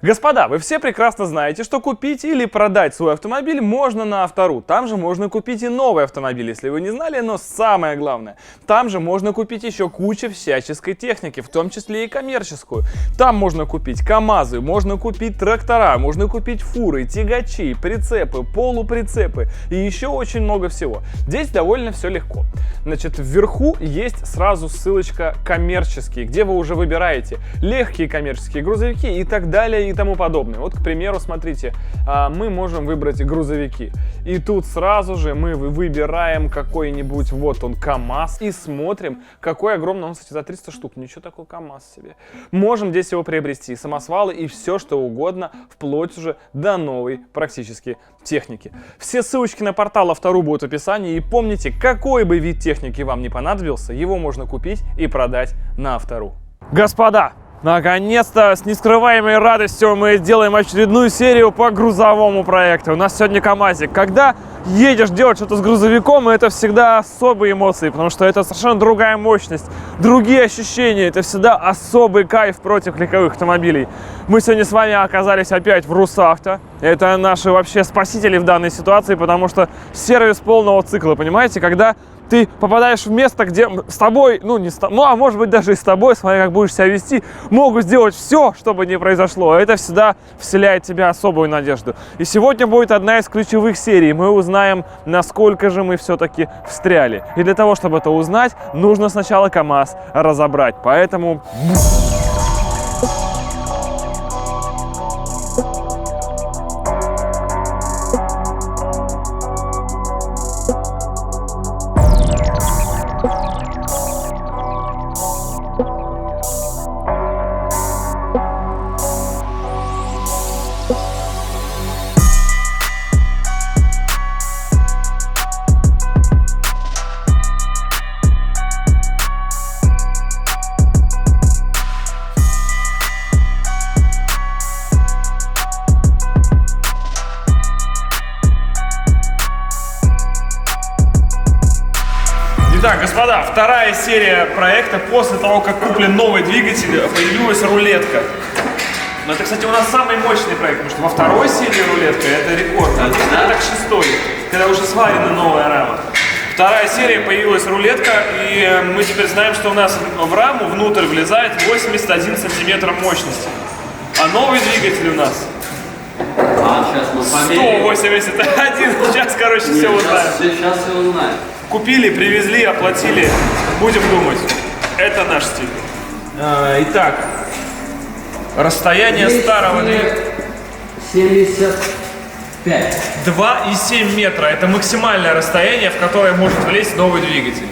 Господа, вы все прекрасно знаете, что купить или продать свой автомобиль можно на Автору. Там же можно купить и новый автомобиль, если вы не знали, но самое главное, там же можно купить еще кучу всяческой техники, в том числе и коммерческую. Там можно купить КАМАЗы, можно купить трактора, можно купить фуры, тягачи, прицепы, полуприцепы и еще очень много всего. Здесь довольно все легко. Значит, вверху есть сразу ссылочка «Коммерческие», где вы уже выбираете легкие коммерческие грузовики и так далее и тому подобное. Вот, к примеру, смотрите, мы можем выбрать грузовики. И тут сразу же мы выбираем какой-нибудь, вот он, КАМАЗ, и смотрим, какой огромный, он, кстати, за 300 штук, ничего такой КАМАЗ себе. Можем здесь его приобрести, самосвалы и все, что угодно, вплоть уже до новой практически техники. Все ссылочки на портал Автору будут в описании, и помните, какой бы вид техники вам не понадобился, его можно купить и продать на Автору. Господа! Наконец-то, с нескрываемой радостью мы делаем очередную серию по грузовому проекту. У нас сегодня КАМАЗик. Когда едешь делать что-то с грузовиком, это всегда особые эмоции, потому что это совершенно другая мощность, другие ощущения. Это всегда особый кайф против легковых автомобилей. Мы сегодня с вами оказались опять в Русавто. Это наши вообще спасители в данной ситуации, потому что сервис полного цикла, понимаете, когда ты попадаешь в место, где с тобой, а может быть даже и с тобой, смотря как будешь себя вести, могут сделать все, чтобы не произошло. Это всегда вселяет в тебя особую надежду. И сегодня будет одна из ключевых серий. Мы узнаем, насколько же мы все-таки встряли. И для того, чтобы это узнать, нужно сначала КАМАЗ разобрать. Поэтому... Итак, господа, вторая серия проекта. После того, как куплен новый двигатель, появилась рулетка. Но это, кстати, у нас самый мощный проект, потому что во второй серии рулетка это рекорд. Это к шестой, когда уже сварена новая рама. Вторая серия появилась рулетка, и мы теперь знаем, что у нас в раму внутрь влезает 81 сантиметр мощности. А новый двигатель у нас 181. Сейчас, короче, все узнаем. Сейчас все узнаем. Купили, привезли, оплатили. Будем думать. Это наш стиль. Итак, расстояние старого... 75. 2,7 метра. Это максимальное расстояние, в которое может влезть новый двигатель.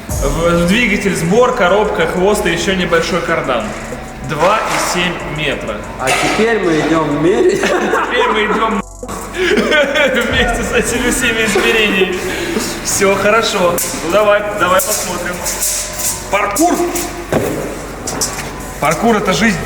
В двигатель сбор, коробка, хвост и еще небольшой кардан. 2,7 метра. А теперь мы идем мерить. Теперь мы идем вместе с этими всеми измерениями. Все хорошо. Ну давай посмотрим. Паркур! Паркур — это жизнь.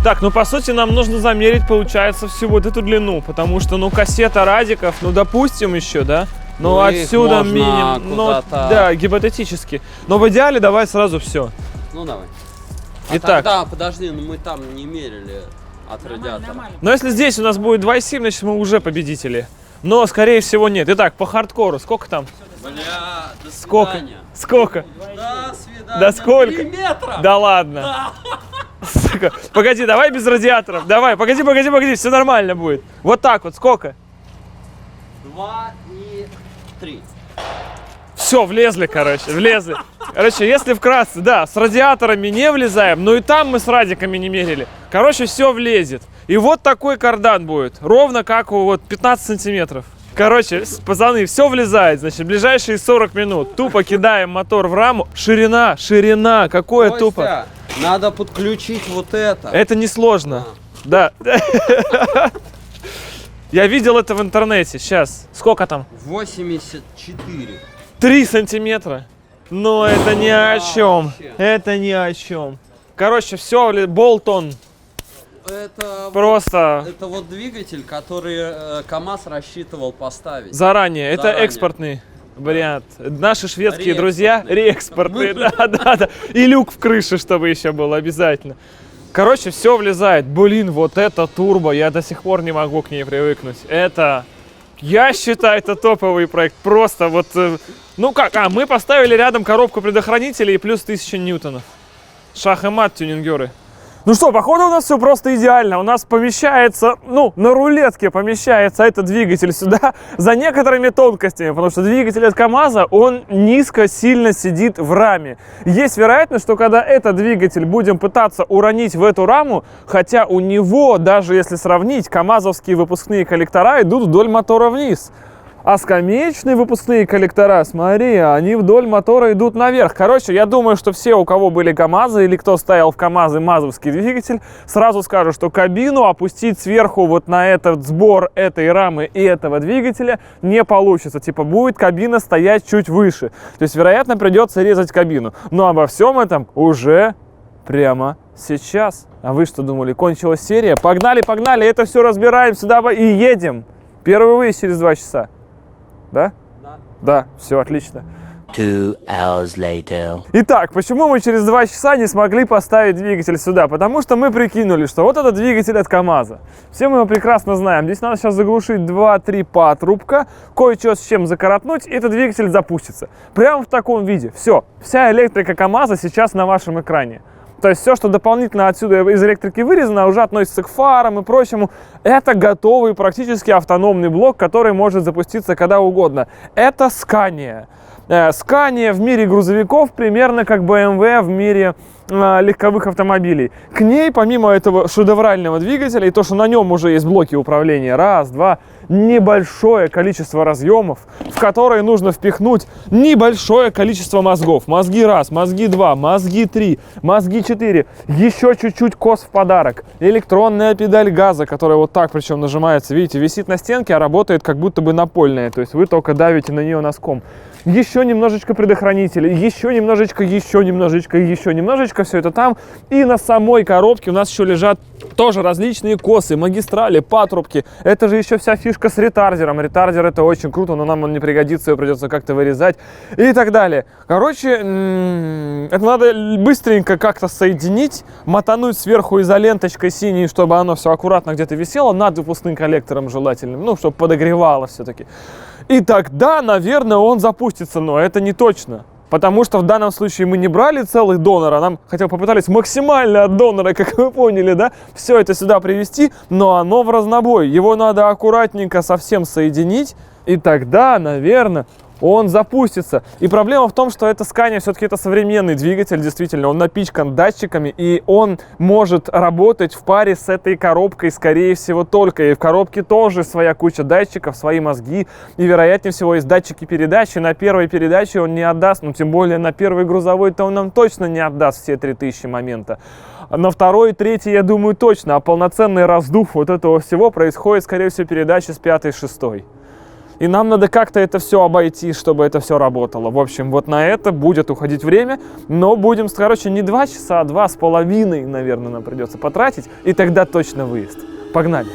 Так, по сути нам нужно замерить, получается, всю вот эту длину, потому что, кассета радиков, допустим еще, да? Отсюда минимум, да, гипотетически. Но в идеале давай сразу все. Ну давай. Итак. Тогда, подожди, мы там не мерили от радиатора. Но если здесь у нас будет 2,7, значит мы уже победители. Но, скорее всего, нет. Итак, по хардкору, сколько там? Бля, до свидания. Сколько? До свидания. Да сколько? 3 метра. Да ладно. Да. Сука. Погоди, давай без радиаторов. Давай, погоди, все нормально будет. Вот так вот, сколько? 2 и 3. Все, влезли, короче, влезли. Короче, если вкратце, да, с радиаторами не влезаем, но и там мы с радиками не мерили. Короче, все влезет. И вот такой кардан будет, ровно как у вот 15 сантиметров. Короче, пацаны, все влезает, значит, ближайшие 40 минут. Тупо кидаем мотор в раму. Ширина, какое Костя, тупо. надо подключить вот это. Это несложно. Да. Я видел это в интернете. Сейчас. Сколько там? 84. 3 сантиметра. Но это ни о чем. вообще. Это ни о чем. Короче, все, болтон. Это Просто это вот двигатель, который КамАЗ рассчитывал поставить. заранее. Это Заранее. экспортный вариант. Наши шведские друзья Реэкспортный. реэкспортные. Да. И люк в крыше, чтобы еще был обязательно. Короче, все влезает. Блин, вот это турбо. Я до сих пор не могу к ней привыкнуть. Это... Я считаю, это топовый проект. Просто вот... Ну как, мы поставили рядом коробку предохранителей и плюс 1000 ньютонов. Шах и мат, тюнингеры. Ну что, походу у нас все просто идеально. У нас помещается, ну, на рулетке помещается этот двигатель сюда за некоторыми тонкостями, потому что двигатель от КамАЗа, он низко сильно сидит в раме. Есть вероятность, что когда этот двигатель будем пытаться уронить в эту раму, хотя у него, даже если сравнить, КамАЗовские выпускные коллектора идут вдоль мотора вниз. А скамеечные выпускные коллектора, смотри, они вдоль мотора идут наверх. Короче, я думаю, что все, у кого были КамАЗы или кто ставил в КамАЗы мазовский двигатель, сразу скажут, что кабину опустить сверху вот на этот сбор этой рамы и этого двигателя не получится. Типа будет кабина стоять чуть выше. То есть, вероятно, придется резать кабину. Но обо всем этом уже прямо сейчас. А вы что думали, кончилась серия? Погнали, это все разбираем сюда и едем. Первый выезд через 2 часа. Да? Да, все отлично. 2 hours later. Итак, почему мы через 2 часа не смогли поставить двигатель сюда? Потому что мы прикинули, что вот этот двигатель от КамАЗа. Все мы его прекрасно знаем. Здесь надо сейчас заглушить 2-3 патрубка, кое-что с чем закоротнуть, и этот двигатель запустится. Прямо в таком виде. Все, вся электрика КамАЗа сейчас на вашем экране. То есть все, что дополнительно отсюда из электрики вырезано, уже относится к фарам и прочему. Это готовый практически автономный блок, который может запуститься когда угодно. Это Scania. Scania в мире грузовиков примерно как BMW в мире легковых автомобилей. К ней, помимо этого шедеврального двигателя, и то, что на нем уже есть блоки управления, раз, два, небольшое количество разъемов, в которые нужно впихнуть небольшое количество мозгов. Мозги раз, мозги два, мозги три, мозги четыре, еще чуть-чуть кос в подарок. Электронная педаль газа, которая вот так причем нажимается, видите, висит на стенке, а работает как будто бы напольная, то есть вы только давите на нее носком. Еще немножечко предохранителей, еще немножечко, все это там. И на самой коробке у нас еще лежат тоже различные косы, магистрали, патрубки. Это же еще вся фишка с ретардером. Ретардер это очень круто, но нам он не пригодится, его придется как-то вырезать и так далее. Короче, это надо быстренько как-то соединить, мотануть сверху изоленточкой синей, чтобы оно все аккуратно где-то висело, над выпускным коллектором желательным, ну, чтобы подогревало все-таки. И тогда, наверное, он запустится, но это не точно. Потому что в данном случае мы не брали целый донор, а нам хотя бы попытались максимально от донора, как вы поняли, да, все это сюда привести, но оно в разнобой. Его надо аккуратненько совсем соединить, и тогда, наверное, он запустится. И проблема в том, что это Scania все-таки это современный двигатель, действительно, он напичкан датчиками, и он может работать в паре с этой коробкой, скорее всего, только. И в коробке тоже своя куча датчиков, свои мозги, и, вероятнее всего, есть датчики передачи. На первой передаче он не отдаст, ну, тем более на первой грузовой-то он нам точно не отдаст все 3000 момента. На второй и третий, я думаю, точно, а полноценный раздув вот этого всего происходит, скорее всего, передачи с 5-й и 6-й. И нам надо как-то это все обойти, чтобы это все работало. В общем, вот на это будет уходить время, но будем, короче, не 2 часа, а 2,5, наверное, нам придется потратить, и тогда точно выезд. Погнали!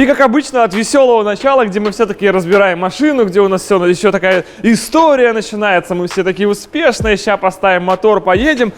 И как обычно от веселого начала, где мы все таки разбираем машину, где у нас все еще такая история начинается, мы все такие успешные, сейчас поставим мотор, поедем.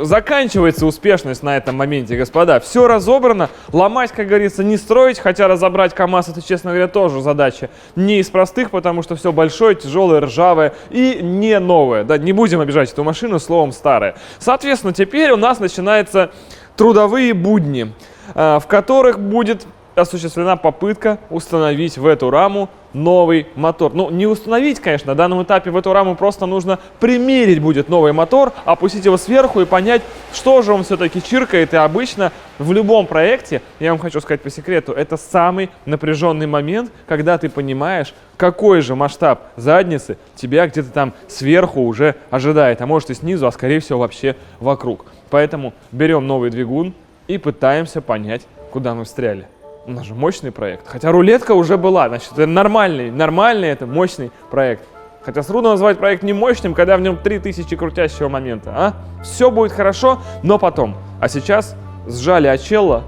Заканчивается успешность на этом моменте, господа. Все разобрано, ломать, как говорится, не строить, хотя разобрать КАМАЗ, это, честно говоря, тоже задача не из простых, потому что все большое, тяжелое, ржавое и не новое. Да, не будем обижать эту машину словом старое. Соответственно, теперь у нас начинаются трудовые будни, в которых будет осуществлена попытка установить в эту раму новый мотор. Ну, не установить, конечно, на данном этапе в эту раму просто нужно примерить будет новый мотор, опустить его сверху и понять, что же он все-таки чиркает. И обычно в любом проекте, я вам хочу сказать по секрету, это самый напряженный момент, когда ты понимаешь, какой же масштаб задницы тебя где-то там сверху уже ожидает, а может и снизу, а скорее всего вообще вокруг. Поэтому берем новый двигун и пытаемся понять, куда мы встряли. У нас же мощный проект. Хотя рулетка уже была, значит, это нормальный это мощный проект. Хотя трудно назвать проект не мощным, когда в нем 3000 крутящего момента. А? Все будет хорошо, но потом. А сейчас сжали очелло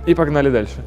и погнали дальше.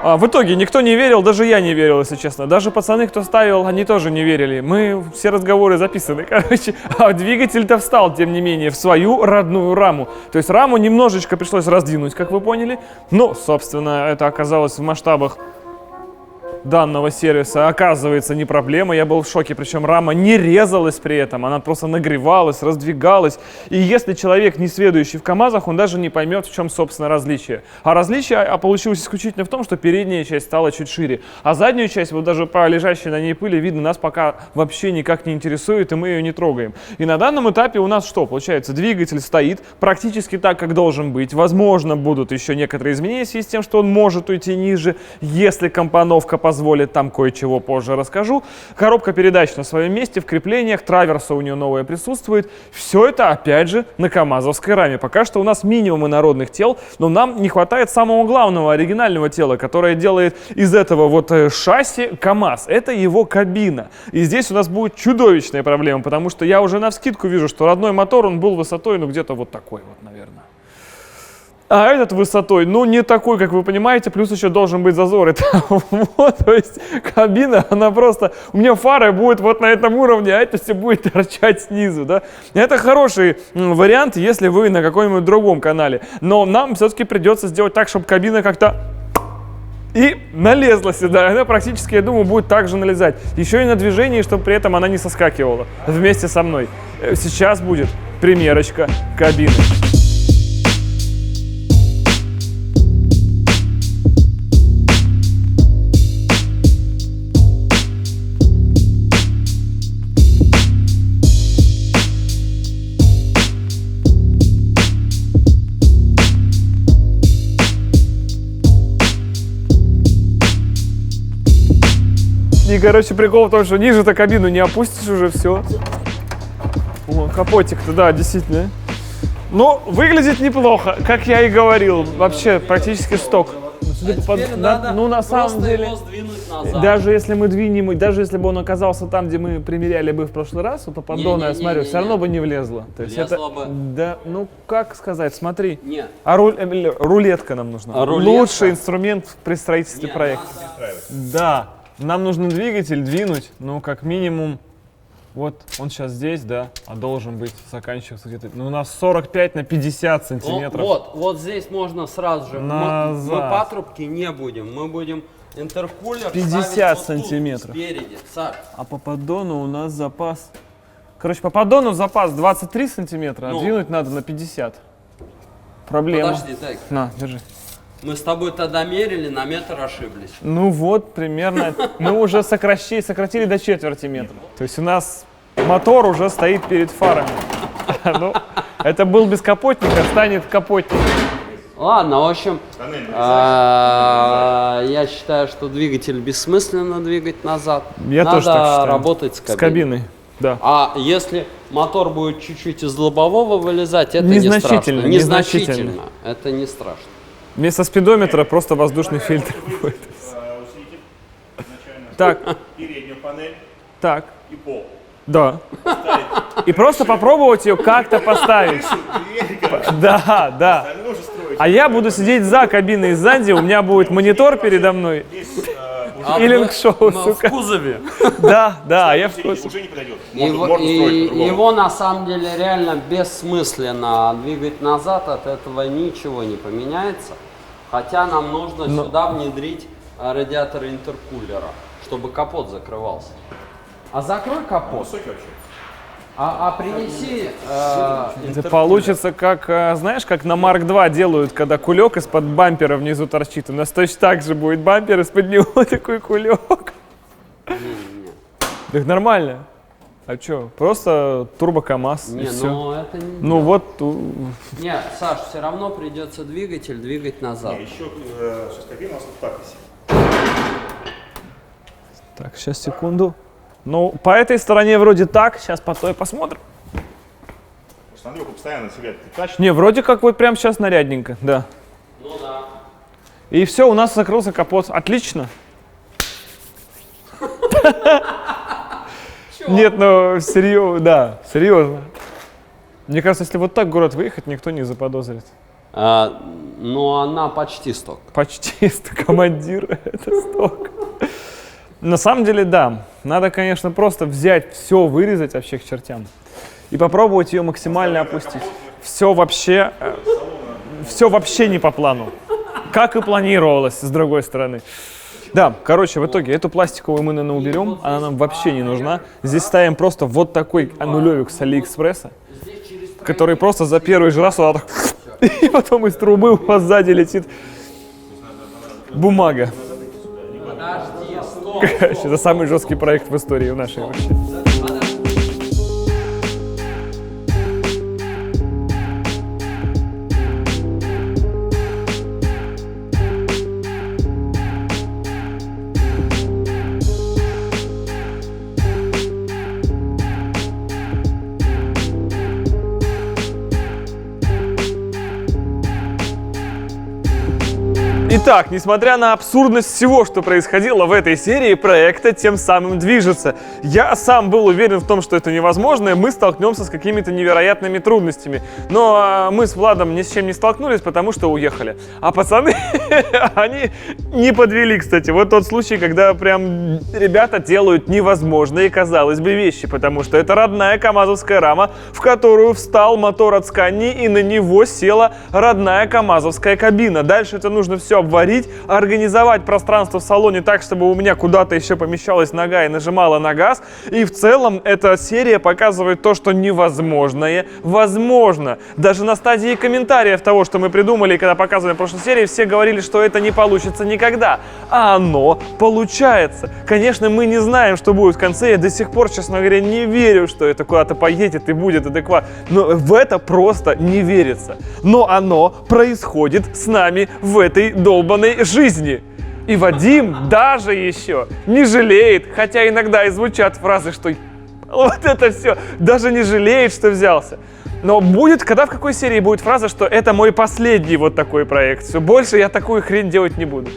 В итоге никто не верил, даже я не верил, если честно. Даже пацаны, кто ставил, они тоже не верили. Мы все разговоры записаны, короче. А двигатель-то встал, тем не менее, в свою родную раму. То есть раму немножечко пришлось раздвинуть, как вы поняли. Но, собственно, это оказалось в масштабах данного сервиса, оказывается, не проблема. Я был в шоке, причем рама не резалась при этом, она просто нагревалась, раздвигалась. И если человек не сведущий в КАМАЗах, он даже не поймет, в чем, собственно, различие. А различие получилось исключительно в том, что передняя часть стала чуть шире, а заднюю часть, вот даже по лежащей на ней пыли, видно, нас пока вообще никак не интересует, и мы ее не трогаем. И на данном этапе у нас что? Получается, двигатель стоит практически так, как должен быть. Возможно, будут еще некоторые изменения в связи с тем, что он может уйти ниже, если компоновка позволит, там кое-чего позже расскажу. Коробка передач на своем месте, в креплениях, траверса у нее новая присутствует. Все это, опять же, на КАМАЗовской раме. Пока что у нас минимум инородных тел, но нам не хватает самого главного, оригинального тела, которое делает из этого вот шасси КАМАЗ. Это его кабина. И здесь у нас будет чудовищная проблема, потому что я уже навскидку вижу, что родной мотор, он был высотой, ну, где-то вот такой вот, наверное. А этот высотой, ну, не такой, как вы понимаете, плюс еще должен быть зазор. Вот, то есть кабина, она просто... У меня фара будет вот на этом уровне, а это все будет торчать снизу, да. Это хороший вариант, если вы на каком-нибудь другом канале. Но нам все-таки придется сделать так, чтобы кабина как-то... И налезла сюда. Она практически, я думаю, будет также налезать. Еще и на движении, чтобы при этом она не соскакивала вместе со мной. Сейчас будет примерочка кабины. И, короче, прикол в том, что ниже-то кабину не опустишь уже, все. О, капотик-то, да, действительно. Но выглядит неплохо, как я и говорил. Вообще, практически сток. Ну, на самом деле, его сдвинуть назад. даже если мы двинем, даже если бы он оказался там, где мы примеряли бы в прошлый раз, то поддон, я смотрю, все равно бы не влезло. То есть это, Влезло бы. да, ну как сказать, смотри. Нет. А рулетка нам нужна. А рулетка? Лучший инструмент при строительстве Нет, проекта. Да, нам нужно двигатель двинуть, ну как минимум, вот он сейчас здесь, да, а должен быть заканчиваться где-то, ну у нас 45 на 50 сантиметров. Вот здесь можно сразу же. Мы Назад. патрубки не будем, мы будем интеркулер 50 ставить вот сантиметров. Тут, спереди. Саш, А по поддону у нас запас, короче, по поддону запас 23 сантиметра, Ну. а двинуть надо на 50. Проблема. подожди, так. На, держи. Мы с тобой тогда мерили, на метр ошиблись. Ну вот, примерно, мы уже сократили до четверти метра. То есть у нас мотор уже стоит перед фарами. Ну, это был бескапотник, а станет капотник. Ладно, в общем, я считаю, что двигатель бессмысленно двигать назад. Я Надо тоже так считаю. работать с кабиной. С кабиной, да. А если мотор будет чуть-чуть из лобового вылезать, это не Незначительно, страшно. незначительно. Это не страшно. Вместо спидометра просто воздушный фильтр будет. Так, Переднюю панель так, и пол. да. И просто попробовать ее как-то поставить. Да, да. Нужно строить. А я буду сидеть за кабиной сзади, у меня будет монитор передо мной. И линк-шоу, сука. В кузове. Да, да, я в курсе. Уже не подойдет. Его, Можно строить по-другому. его на самом деле реально бессмысленно двигать назад, от этого ничего не поменяется. Хотя нам нужно сюда внедрить радиаторы интеркулера, чтобы капот закрывался. А закрой капот, Высокий вообще. а принеси Это интеркулер. получится как, знаешь, как на Марк 2 делают, когда кулек из-под бампера внизу торчит. У нас точно так же будет бампер, из-под него такой кулек. Так нормально. А что, просто турбо-КамАЗ и Не, все. ну это не... Ну вот, Нет, Саш, все равно придется двигатель двигать назад. Еще сейчас кабина у нас в пакосе. так, сейчас, секунду. Ну, по этой стороне вроде так, сейчас по той посмотрим. Потому что Андрюха постоянно себя тащит. Не, вроде как вот прям сейчас нарядненько, да. Ну да. И все, у нас закрылся капот. Отлично. Нет, ну серьезно, да, серьезно. Мне кажется, если вот так в город выехать, никто не заподозрит. Ну она почти сток. Почти командир, это сток. На самом деле, да, надо, конечно, просто взять все, вырезать вообще к чертям и попробовать ее максимально опустить. Все вообще не по плану, как и планировалось, с другой стороны. Да, короче, в итоге эту пластиковую мы, наверное, уберем, она нам вообще не нужна. Здесь ставим просто вот такой нулевик с Алиэкспресса, который просто за первый же раз вот так, и потом из трубы у вас сзади летит бумага. Подожди, стоп. Короче, это самый жесткий проект в истории в нашей вообще. Итак, несмотря на абсурдность всего, что происходило в этой серии, проекта тем самым движется. Я сам был уверен в том, что это невозможно, и мы столкнемся с какими-то невероятными трудностями. Но мы с Владом ни с чем не столкнулись, потому что уехали. А пацаны, они не подвели, кстати. Вот тот случай, когда прям ребята делают невозможные, казалось бы, вещи, потому что это родная камазовская рама, в которую встал мотор от Scania, и на него села родная камазовская кабина. Дальше это нужно все обварить, организовать пространство в салоне так, чтобы у меня куда-то еще помещалась нога и нажимала на газ. И в целом эта серия показывает то, что невозможное возможно. Даже на стадии комментариев того, что мы придумали, когда показывали в прошлой серии, все говорили, что это не получится никогда. А оно получается. Конечно, мы не знаем, что будет в конце. Я до сих пор, честно говоря, не верю, что это куда-то поедет и будет адекватно. Но в это просто не верится. Но оно происходит с нами в этой долбанной жизни. И Вадим даже еще не жалеет, хотя иногда и звучат фразы, что вот это все, даже не жалеет, что взялся. Но будет, когда в какой серии будет фраза, что это мой последний вот такой проект, все, больше я такую хрень делать не буду.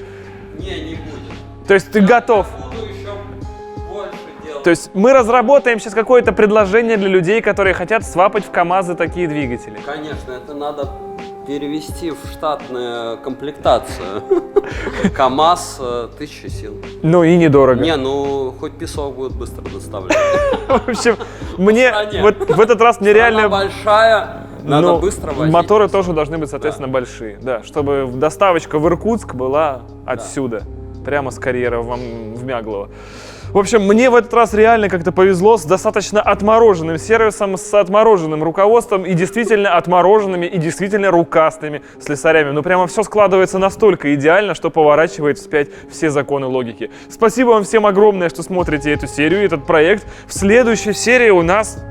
Не будет. То есть ты готов? Буду еще больше делать. То есть мы разработаем сейчас какое-то предложение для людей, которые хотят свапать в КАМАЗы такие двигатели. Конечно, это надо перевести в штатную комплектацию. КамАЗ 1000 сил. Ну и недорого. Не, ну хоть песок будет быстро доставлять. В общем, мне стране. вот в этот раз мне Страна реально... большая, надо Ну, быстро возить. моторы тоже должны быть, соответственно, большие. Да, чтобы доставочка в Иркутск была отсюда, прямо с карьера в Мяглово. В общем, мне в этот раз реально как-то повезло с достаточно отмороженным сервисом, с отмороженным руководством и действительно отмороженными и действительно рукастыми слесарями. Ну прямо все складывается настолько идеально, что поворачивает вспять все законы логики. Спасибо вам всем огромное, что смотрите эту серию, этот проект. В следующей серии у нас...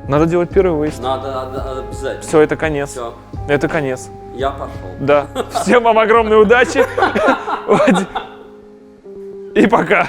Надо делать первый выезд. Надо обязательно. Все, это конец. Все, Это конец. я пошел. Да. Всем вам огромной удачи. И пока.